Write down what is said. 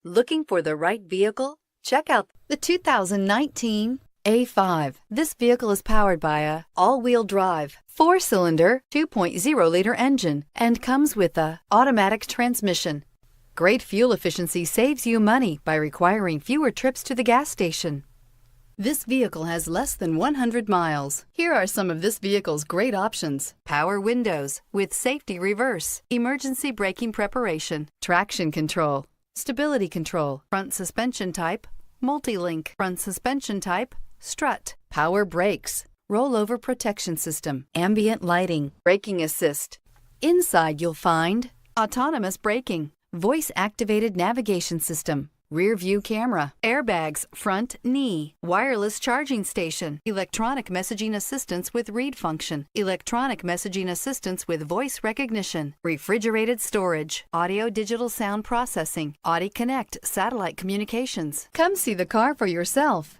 Looking for the right vehicle? Check out the 2019 A5. This vehicle is powered by a all-wheel drive, 4-cylinder, 2.0-liter engine and comes with a automatic transmission. Great fuel efficiency saves you money by requiring fewer trips to the gas station. This vehicle has less than 100 miles. Here are some of this vehicle's great options: power windows with safety reverse, emergency braking preparation, traction control, stability control, front suspension type, multi-link, front suspension type, strut, power brakes, rollover protection system, ambient lighting, braking assist. Inside you'll find autonomous braking, voice-activated navigation system, rear view camera, airbags, front knee, wireless charging station, electronic messaging assistance with read function, electronic messaging assistance with voice recognition, refrigerated storage, audio digital sound processing, Audi Connect satellite communications. Come see the car for yourself.